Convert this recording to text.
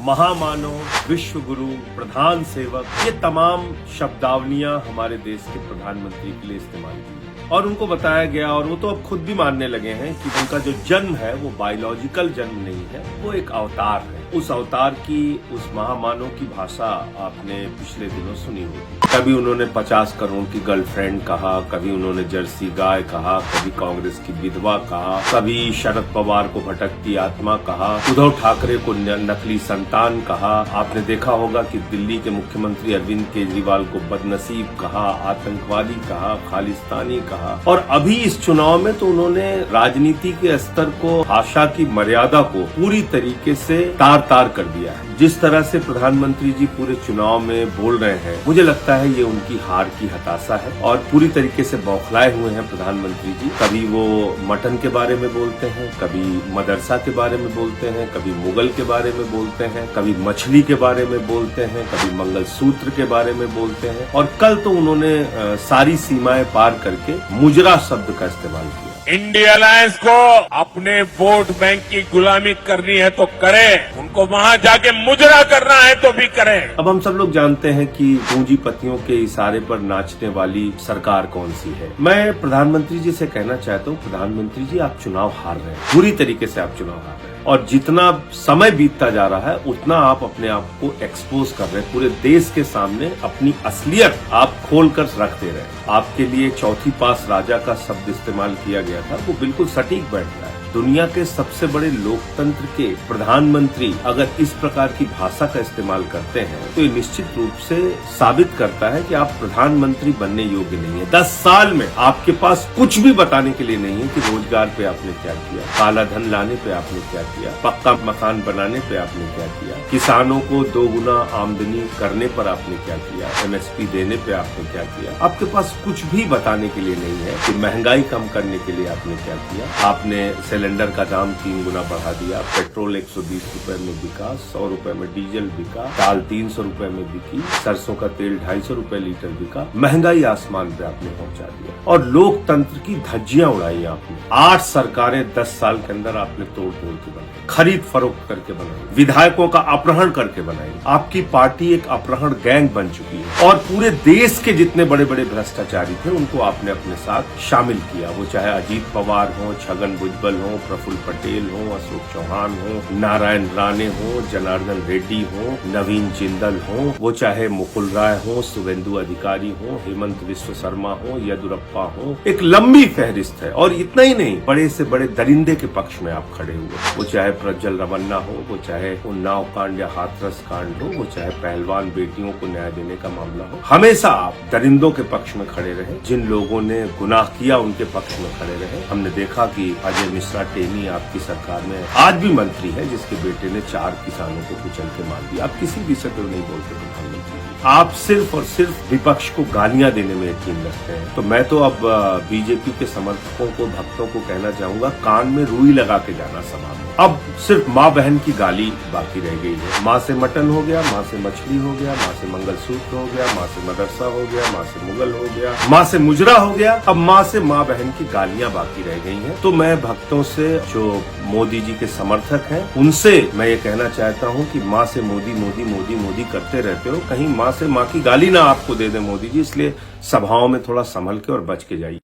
महामानव, विश्व गुरु, प्रधान सेवक, ये तमाम शब्दावलियां हमारे देश के प्रधानमंत्री के लिए इस्तेमाल की और उनको बताया गया और वो तो अब खुद भी मानने लगे हैं कि उनका जो जन्म है वो बायोलॉजिकल जन्म नहीं है, वो एक अवतार है। उस अवतार की, उस महामानव की भाषा आपने पिछले दिनों सुनी होगी। कभी उन्होंने 50 करोड़ की गर्लफ्रेंड कहा, कभी उन्होंने जर्सी गाय कहा, कभी कांग्रेस की विधवा कहा, कभी शरद पवार को भटकती आत्मा कहा, उद्धव ठाकरे को नकली संतान कहा। आपने देखा होगा कि दिल्ली के मुख्यमंत्री अरविंद केजरीवाल को बदनसीब कहा, आतंकवादी कहा, खालिस्तानी कहा और अभी इस चुनाव में तो उन्होंने राजनीति के स्तर को, भाषा की मर्यादा को पूरी तरीके से तार कर दिया है। जिस तरह से प्रधानमंत्री जी पूरे चुनाव में बोल रहे हैं, मुझे लगता है ये उनकी हार की हताशा है और पूरी तरीके से बौखलाए हुए हैं प्रधानमंत्री जी। कभी वो मटन के बारे में बोलते हैं, कभी मदरसा के बारे में बोलते हैं, कभी मुगल के बारे में बोलते हैं, कभी मछली के बारे में बोलते हैं, कभी मंगलसूत्र के बारे में बोलते हैं और कल तो उन्होंने सारी सीमाएं पार करके मुजरा शब्द का इस्तेमाल किया। इंडिया अलायंस को अपने वोट बैंक की गुलामी करनी है तो करें, उनको वहां जाके मुजरा करना है तो भी करें। अब हम सब लोग जानते हैं कि पूंजीपतियों के इशारे पर नाचने वाली सरकार कौन सी है। मैं प्रधानमंत्री जी से कहना चाहता हूँ, प्रधानमंत्री जी आप चुनाव हार रहे हैं, पूरी तरीके से आप चुनाव हार रहे हैं और जितना समय बीतता जा रहा है उतना आप अपने आप को एक्सपोज कर रहे हैं। पूरे देश के सामने अपनी असलियत आप खोल कर रख दे रहे हैं। आपके लिए चौथी पास राजा का शब्द इस्तेमाल किया गया था, वो बिल्कुल सटीक बैठ रहा है। दुनिया के सबसे बड़े लोकतंत्र के प्रधानमंत्री अगर इस प्रकार की भाषा का इस्तेमाल करते हैं तो ये निश्चित रूप से साबित करता है कि आप प्रधानमंत्री बनने योग्य नहीं है। 10 साल में आपके पास कुछ भी बताने के लिए नहीं है कि रोजगार पे आपने क्या किया, काला धन लाने पे आपने क्या किया, पक्का मकान बनाने पे आपने क्या किया, किसानों को 2 गुना आमदनी करने पर आपने क्या किया, MSP देने पे आपने क्या किया। आपके पास कुछ भी बताने के लिए नहीं है कि महंगाई कम करने के लिए आपने क्या किया। आपने सिलेंडर का दाम 3 गुना बढ़ा दिया, पेट्रोल 120 रुपए में बिका, 100 रुपए में डीजल बिका, दाल 300 रुपए में बिकी, सरसों का तेल 250 रुपए लीटर बिका। महंगाई आसमान पे आपने पहुंचा दिया और लोकतंत्र की धज्जियां उड़ाई आपने। 8 सरकारें 10 साल के अंदर आपने तोड़ के बनाई, खरीद फरोख्त करके बनाई, विधायकों का अपहरण करके बनाई। आपकी पार्टी एक अपहरण गैंग बन चुकी है और पूरे देश के जितने बड़े बड़े भ्रष्टाचारी थे उनको आपने अपने साथ शामिल किया। वो चाहे अजीत पवार हो, छगन भुजबल हो, प्रफुल्ल पटेल हो, अशोक चौहान हो, नारायण राणे हो, जनार्दन रेड्डी हो, नवीन जिंदल हो, वो चाहे मुकुल राय हो, शुभेंदु अधिकारी हो, हेमंत विश्व शर्मा हो, येदुरप्पा हो। एक लंबी फहरिस्त है और इतना ही नहीं, बड़े से बड़े दरिंदे के पक्ष में आप खड़े हुए। वो चाहे प्रज्वल रमन्ना हो, वो चाहे उन्नाव कांड या हाथरस कांड हो, वो चाहे पहलवान बेटियों को न्याय देने का मामला हो, हमेशा आप दरिंदों के पक्ष में खड़े रहे। जिन लोगों ने गुनाह किया उनके पक्ष में खड़े रहे। हमने देखा कि अजय मिश्रा टेनी आपकी सरकार में आज भी मंत्री है, जिसके बेटे ने 4 किसानों को कुचल के मार दिया। आप किसी विषय पर नहीं बोलते प्रधानमंत्री, आप सिर्फ और सिर्फ विपक्ष को गालियां देने में यकीन रखते हैं। तो मैं तो अब बीजेपी के समर्थकों को, भक्तों को कहना चाहूंगा, कान में रुई लगा के जाना सभा में। अब सिर्फ माँ बहन की गाली बाकी रह गई है। माँ से मटन हो गया, माँ से मछली हो गया, माँ से मंगलसूत्र हो गया, माँ से मदरसा हो गया, माँ से मुगल हो गया, माँ से मुजरा हो गया। अब माँ से माँ बहन की गालियां बाकी रह गई हैं। तो मैं भक्तों से, जो मोदी जी के समर्थक हैं, उनसे मैं ये कहना चाहता हूँ कि माँ से मोदी मोदी मोदी मोदी करते रहते हो, कहीं माँ से माँ की गाली ना आपको दे दे मोदी जी। इसलिए सभाओं में थोड़ा संभल के और बच के जाइए।